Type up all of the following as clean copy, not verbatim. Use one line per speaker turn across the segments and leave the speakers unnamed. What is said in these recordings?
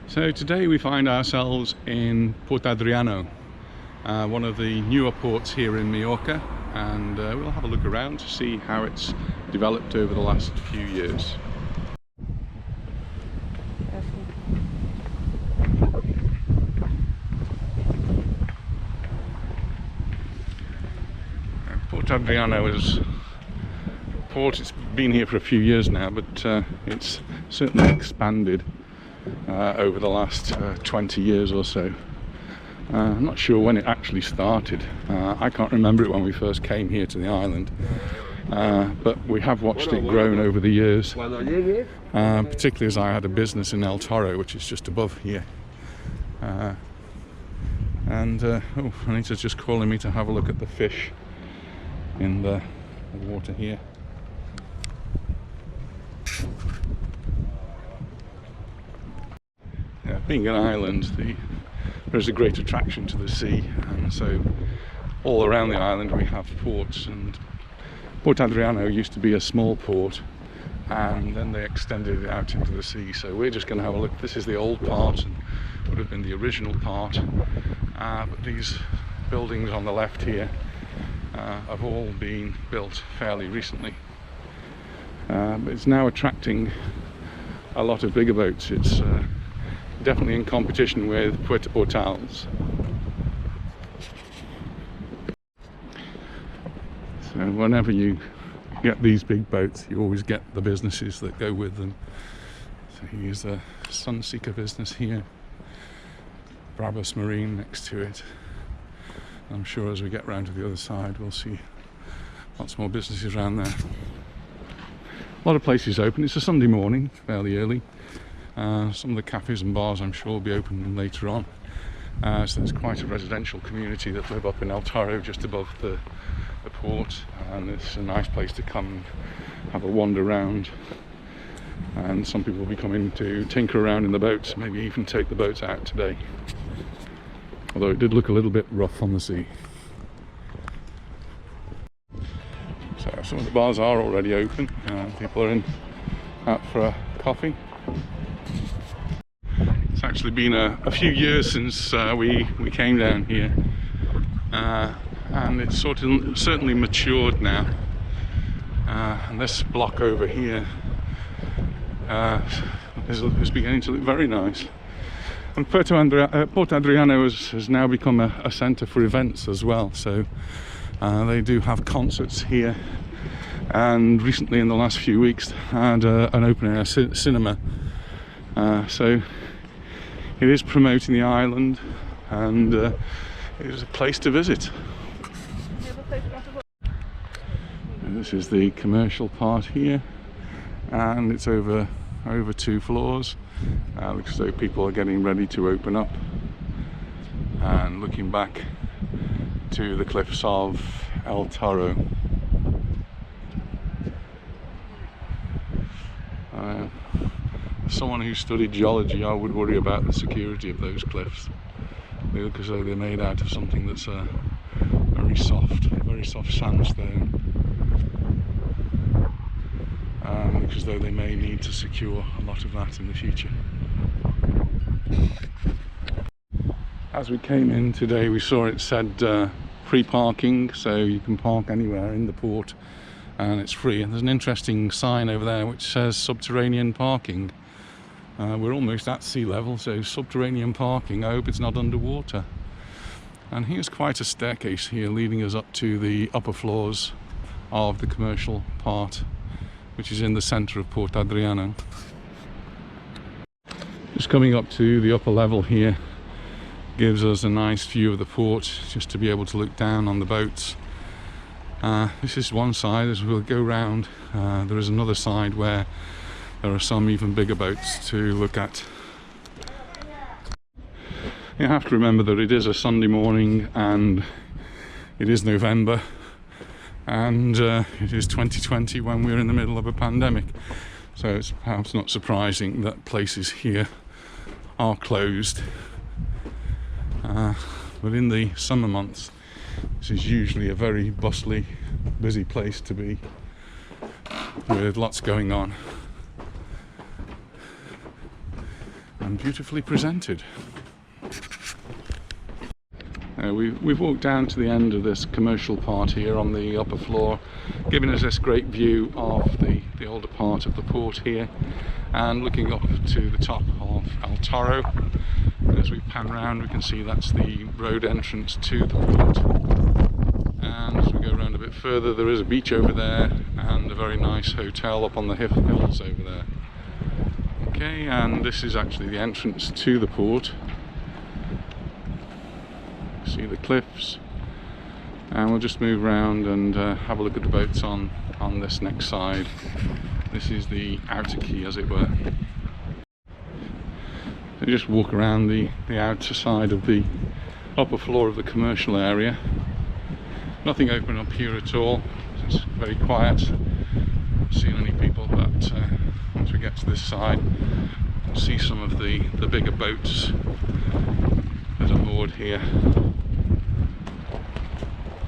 So today we find ourselves in Port Adriano, one of the newer ports here in Mallorca, and we'll have a look around to see how it's developed over the last few years. Port Adriano is a port. It's been here for a few years now, but it's certainly expanded over the last 20 years or so. I'm not sure when it actually started. I can't remember it when we first came here to the island, but we have watched it grown over the years, particularly as I had a business in Toro, which is just above here. Oh, Anita's just calling me to have a look at the fish in the water here. Being an island, there's a great attraction to the sea, and so all around the island we have ports, and Port Adriano used to be a small port and then they extended it out into the sea. So we're just going to have a look. This is the old part and would have been the original part, but these buildings on the left here have all been built fairly recently, but it's now attracting a lot of bigger boats. It's definitely in competition with Puerto Portals. So whenever you get these big boats, you always get the businesses that go with them. So here's a Sunseeker business here, Brabus Marine next to it. I'm sure as we get round to the other side we'll see lots more businesses around there. A lot of places open. It's a Sunday morning, fairly early. Some of the cafes and bars I'm sure will be open later on. So there's quite a residential community that live up in Toro, just above the port, and it's a nice place to come and have a wander around. And some people will be coming to tinker around in the boats, maybe even take the boats out today. Although it did look a little bit rough on the sea. So some of the bars are already open. People are out for a coffee. It's actually been a few years since we came down here, and it's certainly matured now. And this block over here is beginning to look very nice. And Port Adriano has now become a centre for events as well. So they do have concerts here, and recently in the last few weeks had an open air cinema. So it is promoting the island, and it is a place to visit. And this is the commercial part here, and it's over 2 floors. Looks as though people are getting ready to open up, and looking back to the cliffs of Toro. Someone who studied geology, I would worry about the security of those cliffs. They look as though they're made out of something that's very soft sandstone. Look as though they may need to secure a lot of that in the future. As we came in today, we saw it said free parking, so you can park anywhere in the port and it's free. And there's an interesting sign over there which says subterranean parking. We're almost at sea level, so subterranean parking. I hope it's not underwater. And here's quite a staircase here leading us up to the upper floors of the commercial part, which is in the centre of Port Adriano. Just coming up to the upper level here gives us a nice view of the port, just to be able to look down on the boats. This is one side. As we'll go round, there is another side where there are some even bigger boats to look at. You have to remember that it is a Sunday morning and it is November, and it is 2020 when we're in the middle of a pandemic. So it's perhaps not surprising that places here are closed. But in the summer months, this is usually a very bustly, busy place to be, with lots going on. and beautifully presented. We've walked down to the end of this commercial part here on the upper floor, giving us this great view of the older part of the port here, and looking up to the top of Toro. And as we pan around, we can see that's the road entrance to the port. And as we go around a bit further, there is a beach over there and a very nice hotel up on the hills over there. Okay, and this is actually the entrance to the port. See the cliffs, and we'll just move around and have a look at the boats on this next side. This is the outer quay, as it were. So just walk around the outer side of the upper floor of the commercial area. Nothing open up here at all. It's very quiet. Don't see any people, but once we get to this side, we'll see some of the bigger boats that are moored here.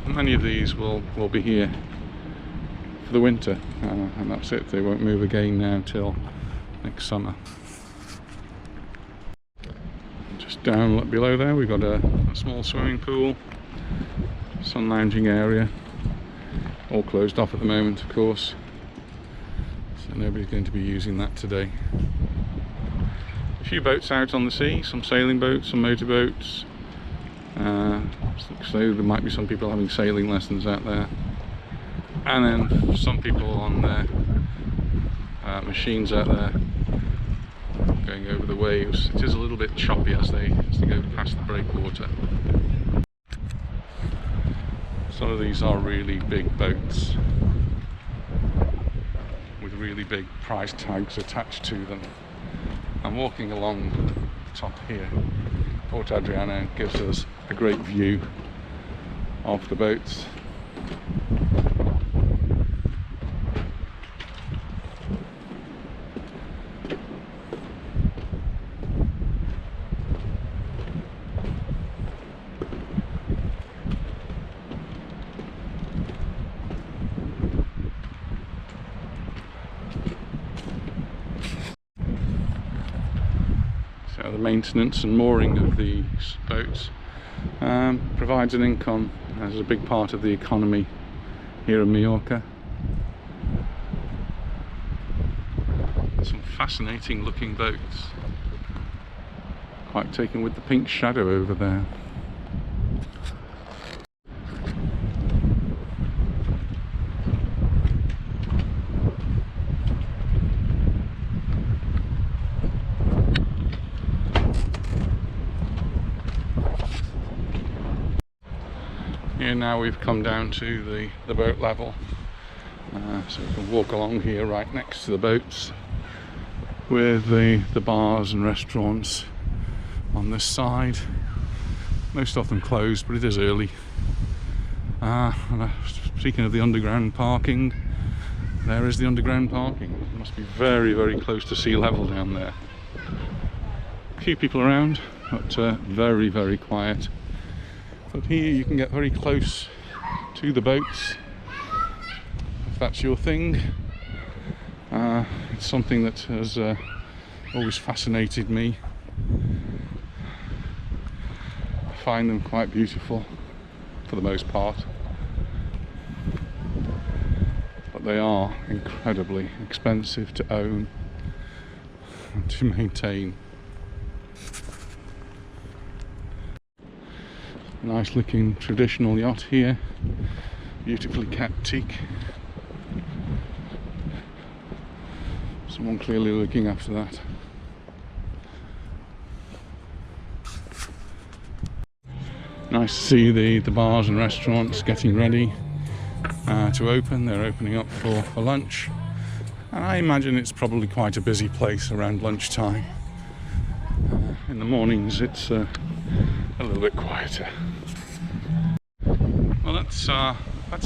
Many of these will be here for the winter, and that's it. They won't move again now till next summer. Just down below there, we've got a small swimming pool, sun lounging area, all closed off at the moment, of course, so nobody's going to be using that today. A few boats out on the sea, some sailing boats, some motorboats. So there might be some people having sailing lessons out there, and then some people on their machines out there going over the waves. It is a little bit choppy as they go past the breakwater. Some of these are really big boats with really big price tags attached to them. I'm walking along the top here. Port Adriano gives us a great view of the boats. So the maintenance and mooring of these boats provides an income as a big part of the economy here in Mallorca. Some fascinating looking boats, quite taken with the pink shadow over there. Here now we've come down to the boat level, so we can walk along here right next to the boats, with the bars and restaurants on this side. Most of them closed, but it is early. Speaking of the underground parking, there is the underground parking. It must be very, very close to sea level down there. A few people around, but very, very quiet. But here you can get very close to the boats, if that's your thing. It's something that has always fascinated me. I find them quite beautiful for the most part, but they are incredibly expensive to own and to maintain. Nice looking traditional yacht here, beautifully kept teak. Someone clearly looking after that. Nice to see the bars and restaurants getting ready to open. They're opening up for lunch, and I imagine it's probably quite a busy place around lunchtime. In the mornings it's a little bit quieter. Well, that's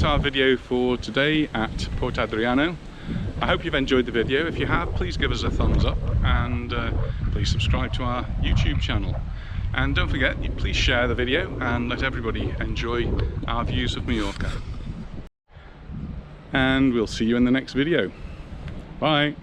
our video for today at Port Adriano. I hope you've enjoyed the video. If you have, please give us a thumbs up, and please subscribe to our YouTube channel. And don't forget, please share the video and let everybody enjoy our views of Mallorca. And we'll see you in the next video. Bye.